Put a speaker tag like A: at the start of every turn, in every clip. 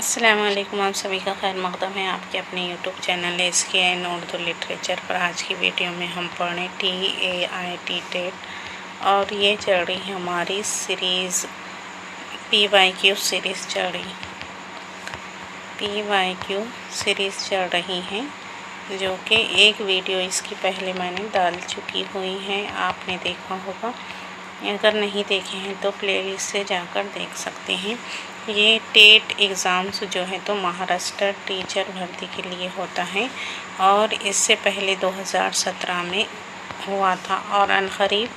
A: अस्सलाम वालेकुम। आप सभी का खैर मकदम है आपके अपने YouTube channel SKN Urdu literature पर। आज की वीडियो में हम पढ़ें TAIT टेट और ये चल रही है हमारी सीरीज़ PYQ सीरीज़ चल रही PYQ सीरीज़ चल रही है, जो कि एक वीडियो इसकी पहले मैंने डाल चुकी हुई है, आपने देखा होगा। अगर नहीं देखे हैं तो प्लेलिस्ट से जाकर देख सकते हैं। ये टेट एग्ज़ाम्स जो है तो महाराष्ट्र टीचर भर्ती के लिए होता है और इससे पहले 2017 में हुआ था और अनक़रीब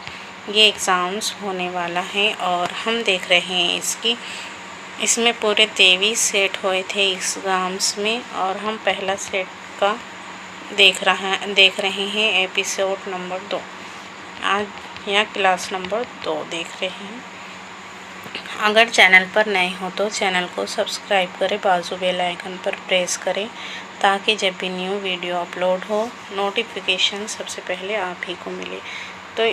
A: ये एग्ज़ाम्स होने वाला है। और हम देख रहे हैं इसमें पूरे 23 सेट हुए थे एग्ज़ाम्स में और हम पहला सेट का देख रहे हैं एपिसोड नंबर 2 आज या क्लास नंबर 2 देख रहे हैं। अगर चैनल पर नए हो तो चैनल को सब्सक्राइब करें, बाजू बेल आइकन पर प्रेस करें ताकि जब भी न्यू वीडियो अपलोड हो नोटिफिकेशन सबसे पहले आप ही को मिले। तो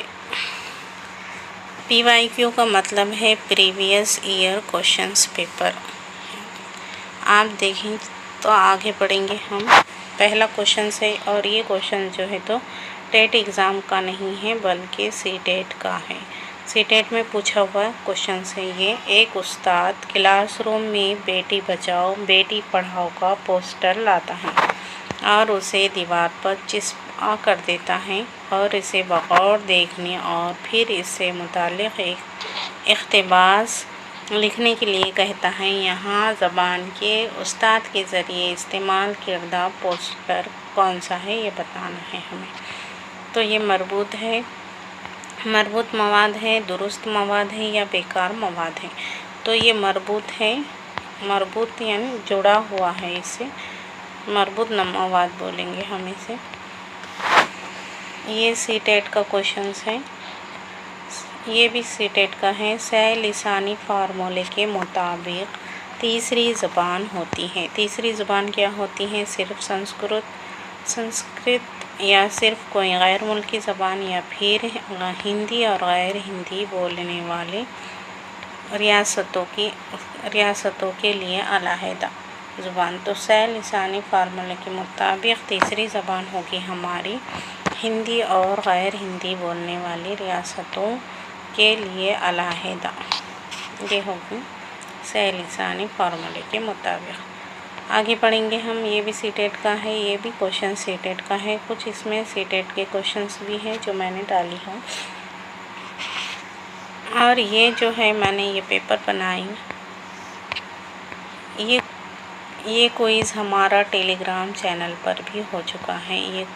A: PYQ का मतलब है प्रीवियस ईयर क्वेश्चंस पेपर। आप देखें तो आगे बढ़ेंगे हम। पहला क्वेश्चन है और ये क्वेश्चन जो है तो टेट एग्ज़ाम का नहीं है बल्कि CTET का है। CTET में पूछा हुआ क्वेश्चन है ये। एक उस्ताद क्लासरूम में बेटी बचाओ बेटी पढ़ाओ का पोस्टर लाता है और उसे दीवार पर चिपका कर देता है और इसे बगौर देखने और फिर इससे मुताल्लिक़ एक इक़्तिबास लिखने के लिए कहता है। यहाँ ज़बान के उस्ताद के ज़रिए इस्तेमाल किर्दा पोस्टर कौन सा है ये बताना है हमें। तो ये मरबूत मवाद है, दुरुस्त मवाद है या बेकार मवाद है। तो ये मरबूत है, मरबूत यानी जुड़ा हुआ है, इससे मरबूत मवाद बोलेंगे हम इसे। ये CTET का क्वेश्चन है, ये भी CTET का है। सह लिसानी फार्मूले के मुताबिक तीसरी ज़बान होती है। तीसरी ज़बान क्या होती है? सिर्फ संस्कृत या सिर्फ कोई गैर मुल्की ज़बान या फिर हिंदी और गैर हिंदी बोलने वाले रियासतों के लिए अलहदा ज़बान। तो सह लिसानी फार्मूले के मुताबिक तीसरी ज़बान होगी हमारी हिंदी और गैर हिंदी बोलने वाली रियासतों के लिए अलहदा। ये होगी सह लिसानी फार्मूले के मुताबिक। आगे पढ़ेंगे हम। ये भी CTET का है, ये भी क्वेश्चन CTET का है। कुछ इसमें CTET के क्वेश्चंस भी हैं जो मैंने डाली हूँ और ये जो है मैंने ये पेपर बनाई। ये क्विज़ हमारा टेलीग्राम चैनल पर भी हो चुका है। ये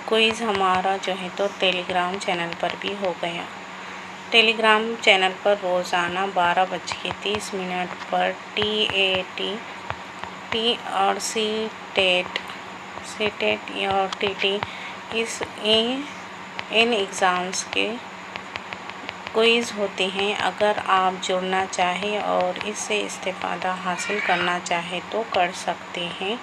A: क्विज़ हमारा जो है तो टेलीग्राम चैनल पर भी हो गया। टेलीग्राम चैनल पर रोज़ाना 12:30 पर TAT और CTET और TT इन एग्ज़ाम्स के क्विज़ होते हैं। अगर आप जुड़ना चाहें और इससे इस्तेफ़ादा हासिल करना चाहें तो कर सकते हैं।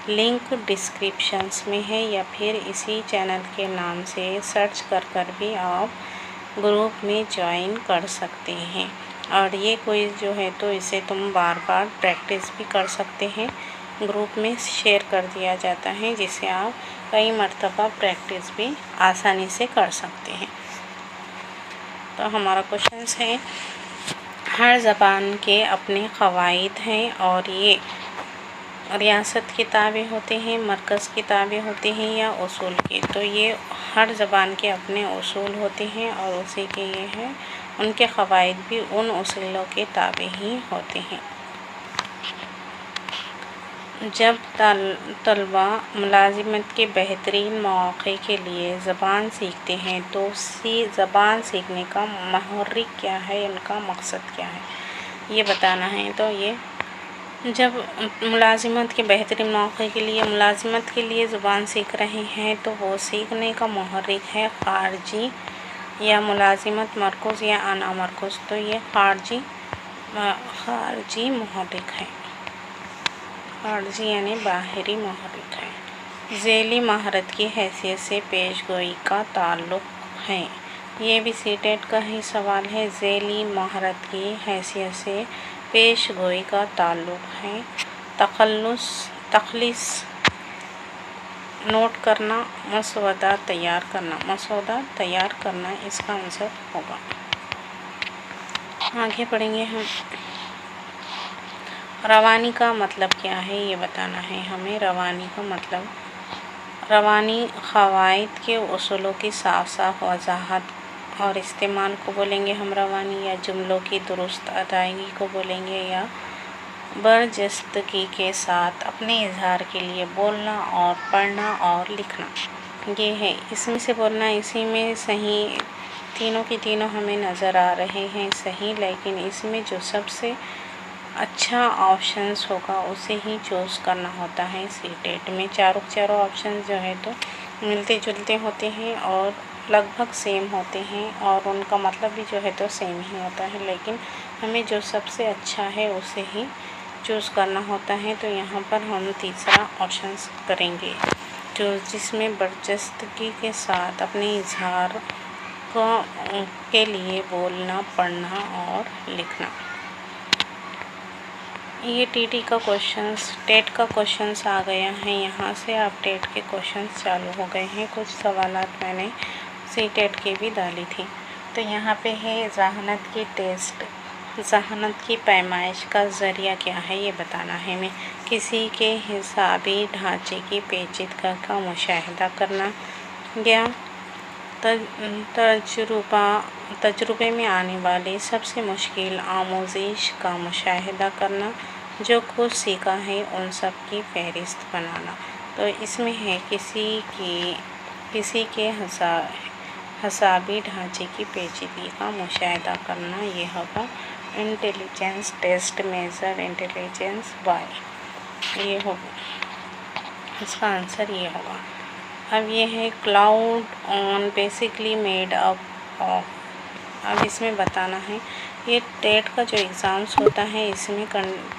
A: लिंक डिस्क्रिप्शंस में है या फिर इसी चैनल के नाम से सर्च कर भी आप ग्रुप में ज्वाइन कर सकते हैं। और ये क्विज़ जो है तो इसे तुम बार बार प्रैक्टिस भी कर सकते हैं। ग्रुप में शेयर कर दिया जाता है जिससे आप कई मरतबा प्रैक्टिस भी आसानी से कर सकते हैं। तो हमारा क्वेश्चन है, हर ज़बान के अपने क़वाइद हैं और ये रियासत की ताबे होते हैं, मरकज़ की ताबे होते हैं या उसूल के। तो ये हर ज़बान के अपने उसूल होते हैं और उसी के ये हैं उनके क़वाइद भी उन उसूलों के ताबे ही होते हैं। जब तलबा मुलाज़िमत के बेहतरीन मौक़े के लिए ज़बान सीखते हैं तो ज़बान सीखने का महर्रिक क्या है, उनका मकसद क्या है ये बताना है। तो ये जब मुलाज़िमत के बेहतरीन मौक़े के लिए मुलाज़िमत के लिए ज़ुबान सीख रहे हैं तो वो सीखने का महर्रिक है ख़ारजी या मुलाज़िमत मरकूज़ या अना मरकूज़। तो ये ख़ारजी महर्रिक है, ख़ारजी यानी बाहरी महर्रिक है। ज़ैली महारत की हैसियत से पेशगोई का ताल्लुक़ है। ये भी CTET का ही सवाल है। ज़ैली महारत की हैसियत से पेशगोई का ताल्लुक़ है। तखलीस नोट करना, मसौदा तैयार करना इसका आंसर होगा। आगे पढ़ेंगे हम। रवानी का मतलब क्या है ये बताना है हमें। रवानी का मतलब, रवानी क़वाइद के उसूलों की साफ वजाहत और इस्तेमाल को बोलेंगे हम रवानी, या जुमलों की दुरुस्त अदायगी को बोलेंगे, या बरजस्तगी के साथ अपने इजहार के लिए बोलना और पढ़ना और लिखना। ये है इसमें से बोलना, इसी में सही तीनों की तीनों हमें नज़र आ रहे हैं सही, लेकिन इसमें जो सबसे अच्छा ऑप्शंस होगा उसे ही चूज़ करना होता है। सीटेट में चारों ऑप्शन जो है तो मिलते जुलते होते हैं और लगभग सेम होते हैं और उनका मतलब भी जो है तो सेम ही होता है, लेकिन हमें जो सबसे अच्छा है उसे ही चूज़ करना होता है। तो यहाँ पर हम तीसरा ऑप्शन करेंगे जो जिसमें बरजस्तगी के साथ अपने इजहार के लिए बोलना, पढ़ना और लिखना। ये टीटी का क्वेश्चंस, टेट का क्वेश्चंस आ गया है। यहाँ से आप टेट के क्वेश्चंस चालू हो गए हैं। कुछ सवालात मैंने सी टेट की भी डाली थी। तो यहाँ पे है ज़हानत की टेस्ट, ज़हानत की पैमाइश का ज़रिया क्या है ये बताना है हमें। किसी के हिसाबी ढांचे की पेचीदगी का मुशाहिदा करना, या तजुर्बे में आने वाली सबसे मुश्किल आमोज़िश का मुशाहिदा करना, जो कुछ सीखा है उन सब की फहरिस्त बनाना। तो इसमें है किसी के हिसाबी ढांचे की पेचीदगी का मुशाहिदा करना, ये होगा intelligence test, measure intelligence by, ये होगा इसका आंसर ये होगा। अब ये है cloud on basically made up of. अब इसमें बताना है, ये टेट का जो एग्ज़ाम्स होता है इसमें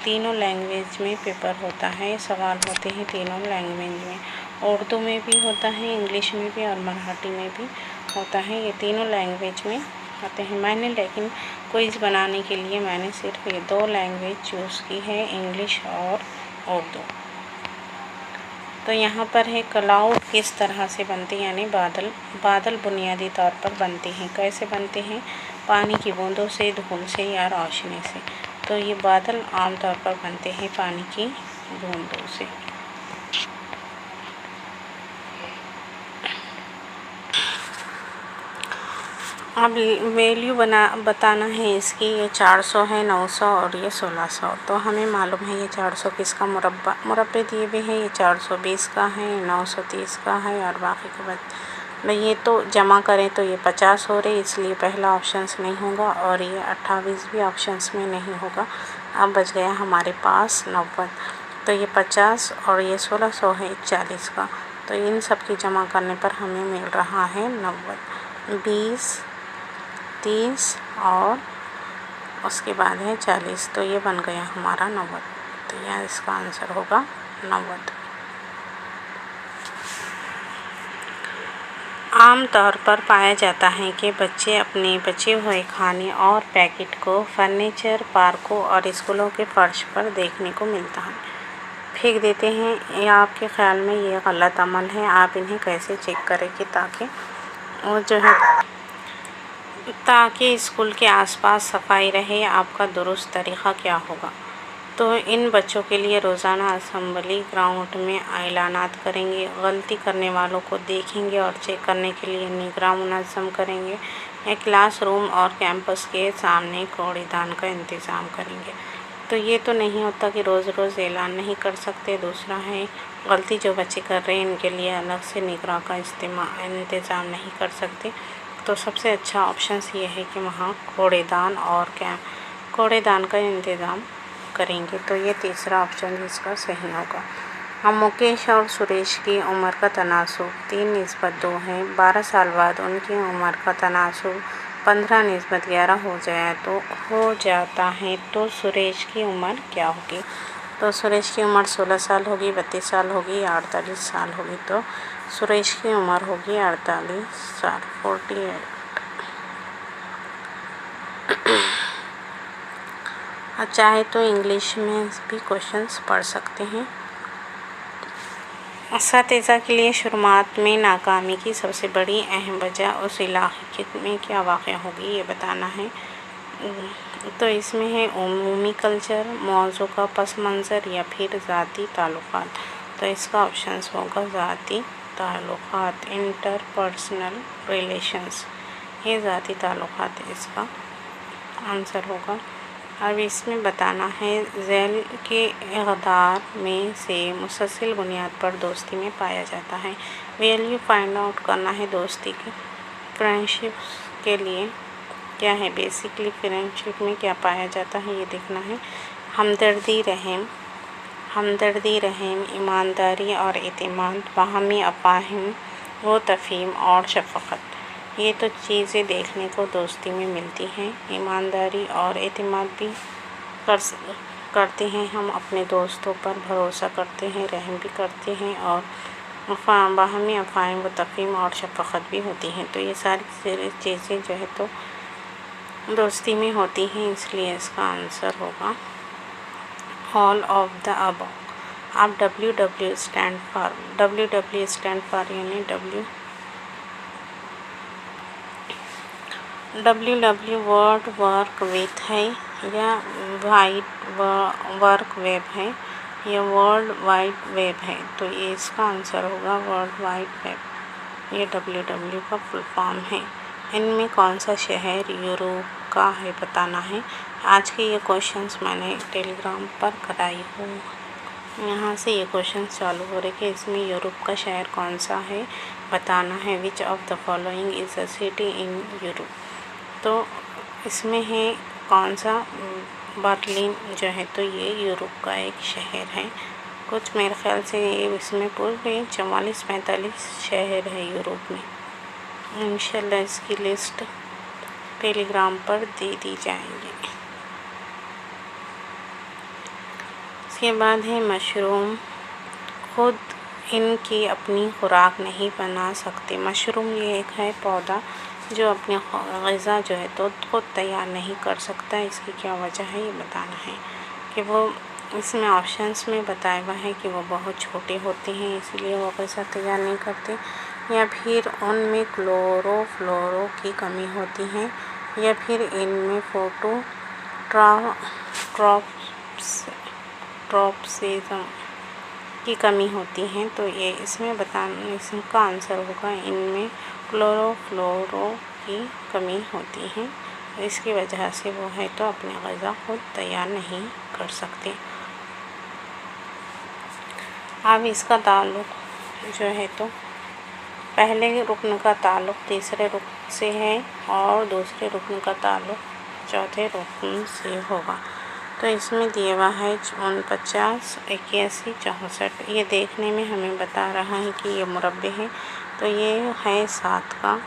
A: तीनों लैंग्वेज में पेपर होता है, सवाल होते हैं तीनों लैंग्वेज में, उर्दू में भी होता है, इंग्लिश में भी और मराठी में भी होता है। ये तीनों लैंग्वेज में आते हैं। मैंने लेकिन क्विज़ बनाने के लिए मैंने सिर्फ ये 2 लैंग्वेज चूज़ की है, इंग्लिश और उर्दू। तो यहाँ पर है क्लाउड किस तरह से बनते हैं, यानी बादल बुनियादी तौर पर बनते हैं। कैसे बनते हैं? पानी की बूंदों से, धूल से या रोशनी से। तो ये बादल आमतौर पर बनते हैं पानी की बूंदों से। अब वैल्यू बताना है इसकी। ये 400 है, 900 और ये 1600। तो हमें मालूम है ये 400 किसका मुरब्बे दिए हुए हैं, ये 420 का है, 930 का है और बाकी के बाद ये तो जमा करें तो ये 50 हो रहे, इसलिए पहला ऑप्शंस नहीं होगा और ये 28 भी ऑप्शंस में नहीं होगा। अब बच गया हमारे पास 90। तो ये 50 और ये 1600 है 40 का। तो इन सब की जमा करने पर हमें मिल रहा है 90। 20, 30 और उसके बाद है 40। तो ये बन गया हमारा 90। तो यह इसका आंसर होगा 90। आम तौर पर पाया जाता है कि बच्चे अपने बचे हुए खाने और पैकेट को फर्नीचर, पार्कों और स्कूलों के फर्श पर देखने को मिलता है, फेंक देते हैं। या आपके ख्याल में ये गलत अमल है? आप इन्हें कैसे चेक करेंगे ताकि स्कूल के आसपास सफाई रहे? आपका दुरुस्त तरीक़ा क्या होगा? तो इन बच्चों के लिए रोज़ाना असेंबली ग्राउंड में ऐलानात करेंगे, गलती करने वालों को देखेंगे और चेक करने के लिए निगरान मुनज़्ज़म करेंगे, या क्लासरूम और कैंपस के सामने कूड़ेदान का इंतज़ाम करेंगे। तो ये तो नहीं होता कि रोज़ रोज़ ऐलान नहीं कर सकते। दूसरा है, गलती जो बच्चे कर रहे हैं इनके लिए अलग से निगरान का इंतज़ाम नहीं कर सकते। तो सबसे अच्छा ऑप्शंस ये है कि वहाँ कूड़ेदान का इंतज़ाम करेंगे। तो ये तीसरा ऑप्शन इसका सही होगा। हम मुकेश और सुरेश की उम्र का तनासुब 3:2 है। 12 साल बाद उनकी उम्र का तनासुब 15:11 हो जाता है। तो सुरेश की उम्र क्या होगी? तो सुरेश की उम्र 16 साल होगी, 32 साल होगी या 48 साल होगी? तो सुरेश की उम्र होगी 48 साल, 48। और चाहे तो इंग्लिश में भी क्वेश्चंस पढ़ सकते हैं। असातिज़ा के लिए शुरुआत में नाकामी की सबसे बड़ी अहम वजह उस इलाके में क्या वाक़या होगी, ये बताना है। तो इसमें है उमूमी कल्चर, मौज़ू का पस मंज़र या फिर ज़ाती ताल्लुक़ात। तो इसका ऑप्शंस होगा ज़ाती ताल्लुक़ात, इंटरपर्सनल रिलेशंस। ये ज़ाती ताल्लुक़ात इसका आंसर होगा। अब इसमें बताना है ज़ैल के इक़दार में से मुसलसल बुनियाद पर दोस्ती में पाया जाता है। वैल्यू फाइंड आउट करना है दोस्ती की। फ्रेंडशिप के लिए क्या है, बेसिकली फ्रेंडशिप में क्या पाया जाता है ये देखना है। हमदर्दी, रहम, ईमानदारी और एतमाद, बाहमी अफ़ाहिम व तफ़हीम और शफ़क़त। ये तो चीज़ें देखने को दोस्ती में मिलती हैं। ईमानदारी और एतमाद भी करते हैं, हम अपने दोस्तों पर भरोसा करते हैं, रहम भी करते हैं और बाहमी अफ़ाहिम व तफ़हीम और शफ़क़त भी होती हैं। तो ये सारी चीज़ें जो है तो दोस्ती में होती हैं, इसलिए इसका आंसर होगा ऑल ऑफ द अबव। अब WW स्टैंड फॉर यानी WW वर्ड वर्क विथ है या वाइड वर्क वेब है या वर्ल्ड वाइड वेब है। तो ये इसका आंसर होगा वर्ल्ड वाइड वेब। ये WW का फुल फॉर्म है। इनमें कौन सा शहर यूरोप का है बताना है। आज के ये क्वेश्चंस मैंने टेलीग्राम पर कराई हूँ, यहाँ से ये क्वेश्चंस चालू हो रहे कि इसमें यूरोप का शहर कौन सा है बताना है। Which of the following is a city in Europe. तो इसमें है कौन सा, बर्लिन जो है तो ये यूरोप का एक शहर है। कुछ मेरे ख्याल से ये इसमें पूरे 44-45 शहर है यूरोप में। इंशाल्लाह इसकी लिस्ट टेलीग्राम पर दे दी जाएंगी। इसके बाद है मशरूम, खुद इनकी अपनी खुराक नहीं बना सकते। मशरूम ये एक है पौधा जो अपनी ग़िज़ा जो है तो खुद तैयार नहीं कर सकता। इसकी क्या वजह है ये बताना है कि वो इसमें ऑप्शंस में बताया हुआ है कि वो बहुत छोटे होते हैं इसलिए वो ग़िज़ा तैयार नहीं करते, या फिर उनमें क्लोरोफ्लोरो की कमी होती है, या फिर इनमें ट्रॉपिज्म की कमी होती है। तो ये इसमें बताना, इसका आंसर होगा इनमें क्लोरोफ्लोरो की कमी होती है, इसकी वजह से वो है तो अपनी ग़िज़ा खुद तैयार नहीं कर सकते। अब इसका ताल्लुक़ जो है तो पहले रुकन का ताल्लुक़ तीसरे रुकन से है और दूसरे रुकन का ताल्लुक़ चौथे रुकन से होगा। तो इसमें दिया हुआ है 49, 81, 64। ये देखने में हमें बता रहा है कि ये मुरब्बे है, तो ये है 7 का,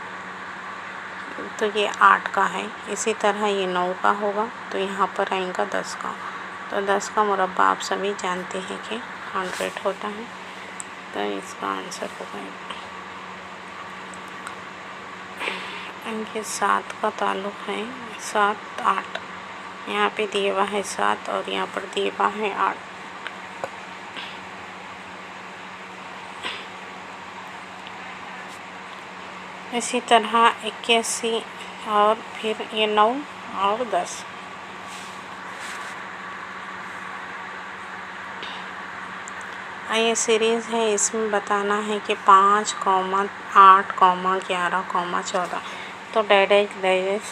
A: तो ये 8 का है। इसी तरह ये 9 का होगा, तो यहाँ पर आएगा 10 का। तो 10 का मुरब्बा आप सभी जानते हैं कि 100 होता है, तो इसका आंसर होगा इनके 7 का ताल्लुक़ है 7, 8। यहाँ पे दिया हुआ है 7 और यहाँ पर दिया हुआ है 8। इसी तरह 81 और फिर ये 9 और 10। ये सीरीज़ है, इसमें बताना है कि 5, 8, 11, 14। तो डायरेक्ट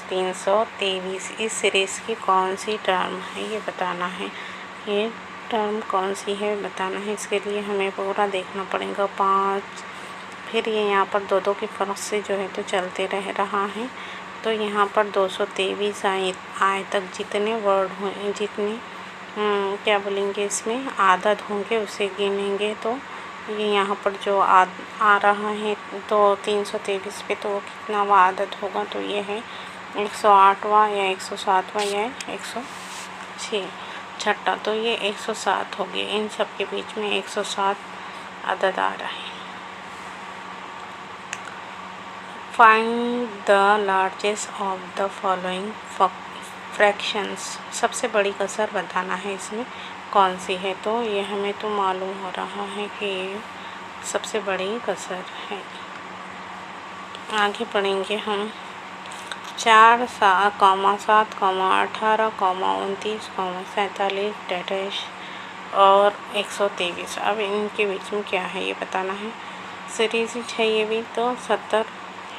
A: 323 इस सीरीज़ की कौन सी टर्म है ये बताना है। ये टर्म कौन सी है बताना है। इसके लिए हमें पूरा देखना पड़ेगा। 5, फिर ये यहाँ पर 2-2 के फ़र्क से जो है तो चलते रह रहा है। तो यहाँ पर 223 आए तक जितने वर्ड हों, जितने क्या बोलेंगे इसमें आदद होंगे उसे गिनेंगे। तो ये यहाँ पर जो आ रहा है तो 323 पे तो कितना वा आदद होगा, तो ये है 108वां या 107वां या 106 तो ये 107 हो गए। इन सब के बीच में 107 अदद आ रहा है। Find the largest of the following fractions, सबसे बड़ी कसर बताना है इसमें कौन सी है। तो ये हमें तो मालूम हो रहा है कि ये सबसे बड़ी कसर है। आगे पढ़ेंगे हम 4, 7, 7, 18, 29, 47, डैश और 123। अब इनके बीच में क्या है ये बताना है। सीरीज है ये भी, तो 70,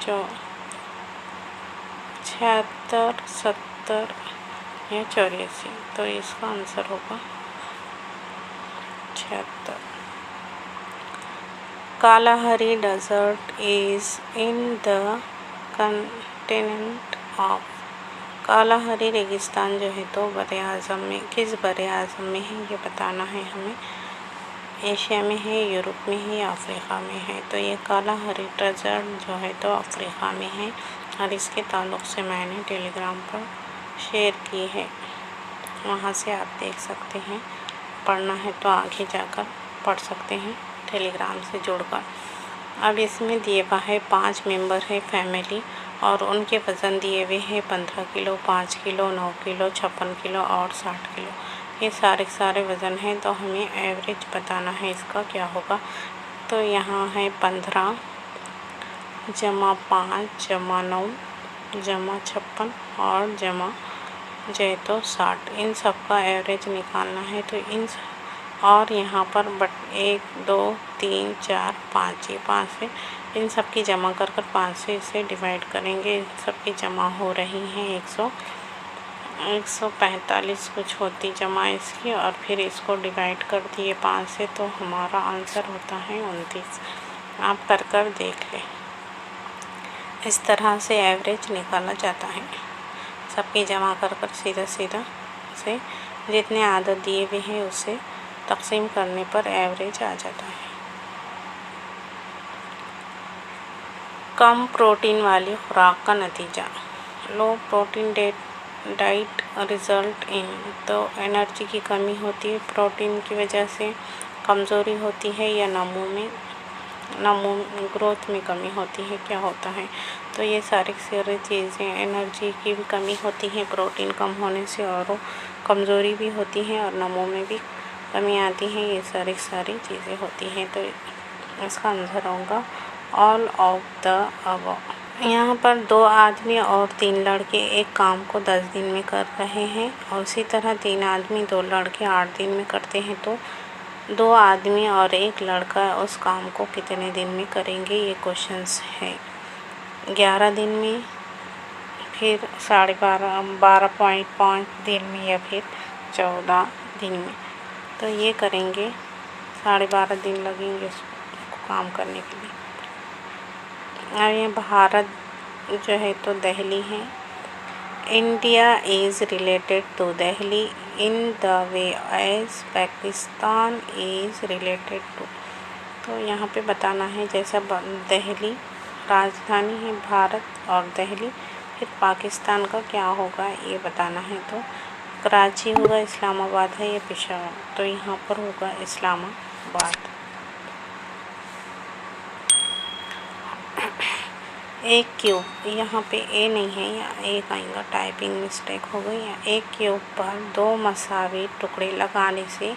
A: 76, 70 या 84, तो इसका आंसर होगा 76। Kalahari desert is in the continent of. Kalahari रेगिस्तान जो है तो बरे आज़म में, किस बरे आज़म में है ये बताना है हमें। एशिया में है, यूरोप में है या अफ्रीका में है। तो ये कालाहारी डेजर्ट जो है तो अफ्रीका में है और इसके ताल्लुक़ से मैंने टेलीग्राम पर शेयर की है, वहाँ से आप देख सकते हैं। पढ़ना है तो आगे जाकर पढ़ सकते हैं टेलीग्राम से जुड़कर। अब इसमें दिए हुआ है 5 मेंबर है फैमिली और उनके वज़न दिए हुए हैं 15 किलो, 5 किलो, 9 किलो, 56 किलो और 60 किलो। ये सारे वज़न हैं, तो हमें एवरेज बताना है इसका क्या होगा। तो यहाँ है 15 जमा 5 जमा 9 जमा 56 और जमा जो है तो 60। इन सब का एवरेज निकालना है। तो इन और यहाँ पर 1, 2, 3, 4, 5, ये 5 है। इन सब की जमा कर 5 से इसे डिवाइड करेंगे। इन सब की जमा हो रही हैं 145 कुछ होती जमा इसकी, और फिर इसको डिवाइड कर दिए 5 से, तो हमारा आंसर होता है 29। आप कर देख लें। इस तरह से एवरेज निकाला जाता है। सबकी जमा कर सीधा से जितने आदत दिए हुए हैं उसे तकसीम करने पर एवरेज आ जाता है। कम प्रोटीन वाली खुराक का नतीजा। लो प्रोटीन डाइट रिज़ल्ट इन, तो एनर्जी की कमी होती है, प्रोटीन की वजह से कमज़ोरी होती है या नमो ग्रोथ में कमी होती है, क्या होता है। तो ये सारी चीज़ें, एनर्जी की भी कमी होती है प्रोटीन कम होने से, और कमज़ोरी भी होती है और नमो में भी कमी आती है। ये सारी चीज़ें होती हैं। तो इसका आंसर होगा ऑल ऑफ द अबव। यहाँ पर 2 आदमी और 3 लड़के एक काम को 10 दिन में कर रहे हैं, और उसी तरह 3 आदमी 2 लड़के 8 दिन में करते हैं। तो 2 आदमी और 1 लड़का उस काम को कितने दिन में करेंगे, ये क्वेश्चंस है। 11 दिन में, फिर 12.5 दिन में, या फिर 14 दिन में। तो ये करेंगे 12.5 दिन लगेंगे उसको काम करने के लिए। और ये भारत जो है तो दिल्ली है। India is related to Delhi in the way as Pakistan is related to. तो यहाँ पे बताना है, जैसा दिल्ली राजधानी है भारत और दिल्ली, फिर पाकिस्तान का क्या होगा ये बताना है। तो कराची होगा, इस्लामाबाद है या पेशावर, तो यहाँ पर होगा इस्लामाबाद। एक क्यूब, यहाँ पे ए नहीं है, या एक आएगा, टाइपिंग मिस्टेक हो गई। या एक क्यूब पर 2 मसावी टुकड़े लगाने से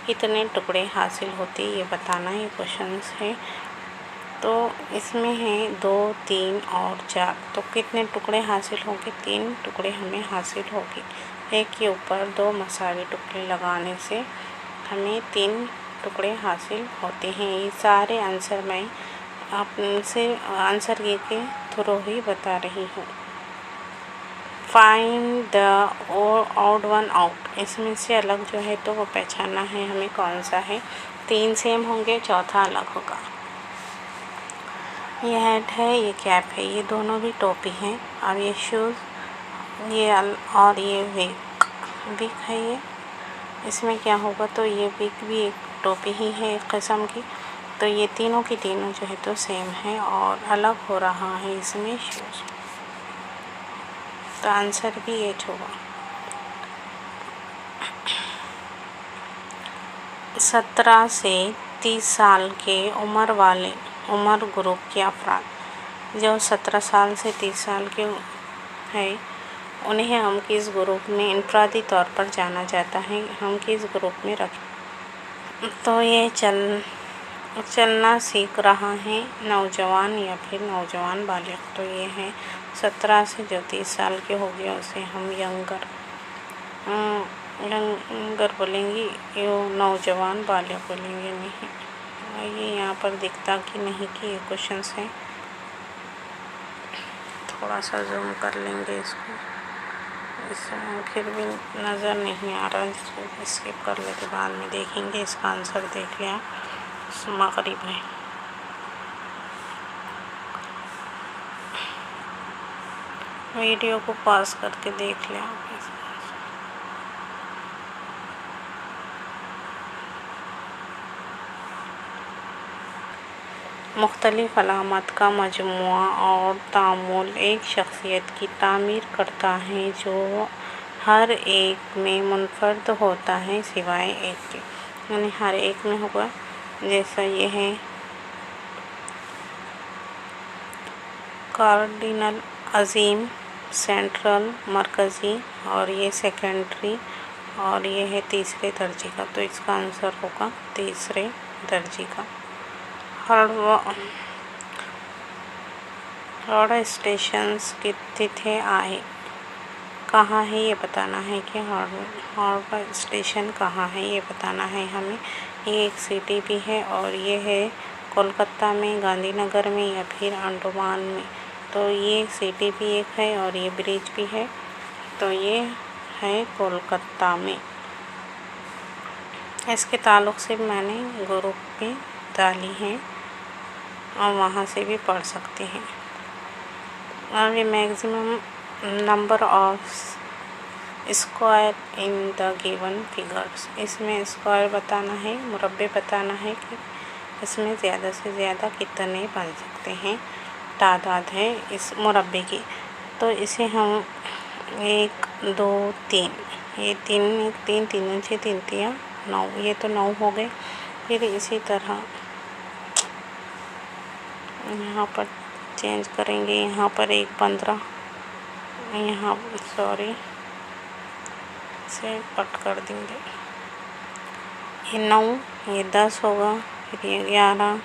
A: कितने टुकड़े हासिल होते, ये बताना है, क्वेश्चंस है। तो इसमें है 2, 3 और 4, तो कितने टुकड़े हासिल होंगे, 3 टुकड़े हमें हासिल होगी। एक के ऊपर 2 मसावी टुकड़े लगाने से हमें 3 टुकड़े हासिल होते हैं। ये सारे आंसर मैं आपसे आंसर के थ्रू ही बता रही हूँ। Find the odd one out, इसमें से अलग जो है तो वो पहचानना है हमें कौन सा है। 3 सेम होंगे, चौथा अलग होगा। ये हैट है, ये कैप है, ये दोनों भी टोपी हैं। अब ये शूज़, ये और ये विग है। ये इसमें क्या होगा, तो ये विग भी एक टोपी ही है एक किस्म की। तो ये तीनों की तीनों जो है तो सेम है, और अलग हो रहा है इसमें शूज़। तो आंसर भी ये होगा। 17 से 30 साल के उम्र ग्रुप के अफराद, जो 17 साल से 30 साल के है उन्हें हम किस ग्रुप में इनफरादी तौर पर जाना जाता है, हम किस ग्रुप में रख। तो ये चलना सीख रहा है नौजवान या फिर नौजवान बालिग। तो ये है 17 से जो 30 साल के हो गए उसे हम यंगर बोलेंगे, यो नौजवान बालिग बोलेंगे नहीं। ये यहाँ पर दिखता कि नहीं कि ये क्वेश्चंस हैं। थोड़ा सा जूम कर लेंगे इसको, इसमें फिर भी नज़र नहीं आ रहा, इसको स्किप कर लेते, बाद में देखेंगे। इसका आंसर देख लिया, मगरिब है। वीडियो को पॉज करके देख लिया। मुख्तलिफ अलामत का मजमुआ और तामुल एक शख्सियत की तामीर करता है जो हर एक में मुनफर्द होता है सिवाय एक के। यानी हर एक में होगा, जैसा ये है कार्डिनल, अजीम, सेंट्रल, मरकज़ी, और ये सेकेंडरी, और ये है तीसरे दर्जे का। तो इसका आंसर होगा तीसरे दर्जे का। हावड़ा स्टेशंस कितने आए कहाँ है ये बताना है कि हावड़ा स्टेशन कहाँ है ये बताना है हमें। ये एक सिटी भी है और ये है कोलकाता में, गांधीनगर में या फिर अंडमान में। तो ये सिटी भी एक है और ये ब्रिज भी है। तो ये है कोलकाता में। इसके ताल्लुक़ से मैंने ग्रुप में डाली है और वहाँ से भी पढ़ सकते हैं। अब ये maximum number of square in the given figures. इसमें स्क्वायर बताना है, मुरब्बे बताना है कि इसमें ज़्यादा से ज़्यादा कितने बन सकते हैं, तादाद है इस मुरब्बे की। तो इसे हम 1 2 3, ये 3 3 6 3 3 9, ये तो 9 हो गए। फिर इसी तरह यहाँ पर चेंज करेंगे, यहाँ पर 1 15, यहाँ सॉरी से कट कर देंगे। ये 9, ये 10 होगा, फिर ये 11,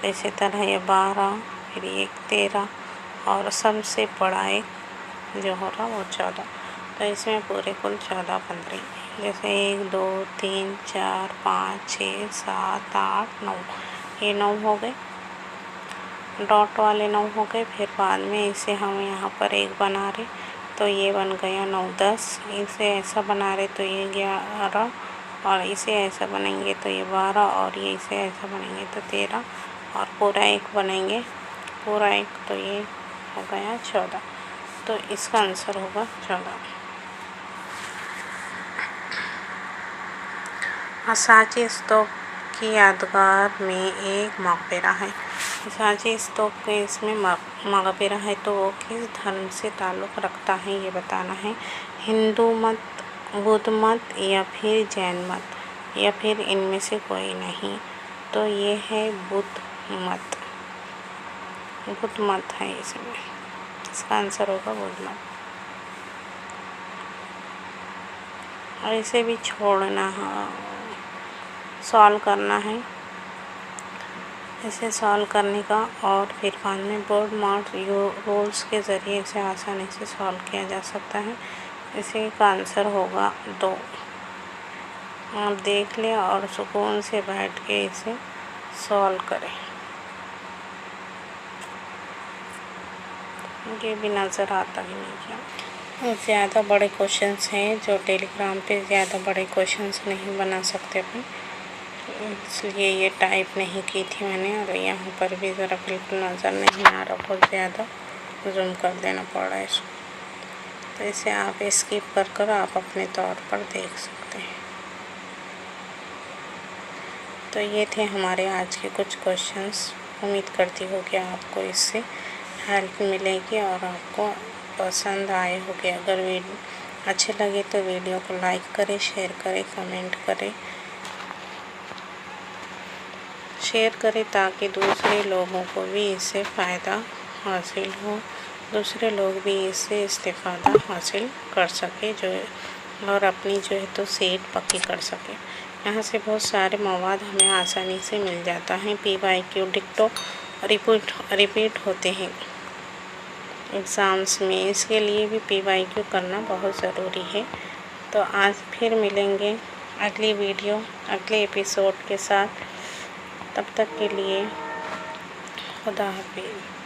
A: इसी तरह ये 12, फिर ये 13, और सबसे बड़ा एक जो हो रहा वो 14। तो इसमें पूरे कुल 14 बन रही है। जैसे 1 2 3 4 5 6 7 8 9, ये 9 हो गए, डॉट वाले 9 हो गए। फिर बाद में इसे हम यहाँ पर 1 बना रहे तो ये बन गया 9 10, इसे ऐसा बना रहे तो ये 11, और इसे ऐसा बनाएंगे तो ये 12, और ये इसे ऐसा बनाएंगे तो 13, और पूरा 1 बनाएंगे, पूरा 1, तो ये हो गया 14। तो इसका आंसर होगा 14। सांची स्तूप की यादगार में एक मकबरा है। सांची स्तूप के इसमें मकबरा है तो वो किस धर्म से ताल्लुक़ रखता है ये बताना है। हिंदू मत, बुद्ध मत या फिर जैन मत, या फिर इनमें से कोई नहीं। तो ये है बुद्ध मत, बुद्ध मत है इसमें। इसका आंसर होगा बुद्ध मत। और इसे भी छोड़ना है, सॉल्व करना है। इसे सॉल्व करने का और फिर बाद में बोर्ड मार्क रूल्स के ज़रिए इसे आसानी से सॉल्व किया जा सकता है। इसी का आंसर होगा 2। आप देख लें और सुकून से बैठ के इसे सॉल्व करें। ये भी नज़र आता ही नहीं क्या। ज़्यादा बड़े क्वेश्चंस हैं जो टेलीग्राम पे ज़्यादा बड़े क्वेश्चंस नहीं बना सकते अपन, इसलिए ये टाइप नहीं की थी मैंने। और यहाँ पर भी ज़रा बिल्कुल नज़र नहीं आ रहा, बहुत ज़्यादा जूम कर देना पड़ रहा है इसको। तो इसे आप स्किप कर आप अपने तौर पर देख सकते हैं। तो ये थे हमारे आज के कुछ क्वेश्चंस। उम्मीद करती हूँ कि आपको इससे हेल्प मिलेगी और आपको पसंद आए होंगे। अगर वीडियो अच्छे लगे तो वीडियो को लाइक करें, शेयर करें, कमेंट करें, ताकि दूसरे लोगों को भी इससे फ़ायदा हासिल हो। दूसरे लोग भी इससे इस्तेफ़ादा हासिल कर सके जो और अपनी जो है तो सेहत पक्की कर सके। यहाँ से बहुत सारे मवाद हमें आसानी से मिल जाता है। PYQ डिक्टो रिपीट होते हैं एग्ज़ाम्स में, इसके लिए भी PYQ करना बहुत ज़रूरी है। तो आज फिर मिलेंगे अगली वीडियो अगले एपिसोड के साथ। तब तक के लिए खुदा हाफिज़।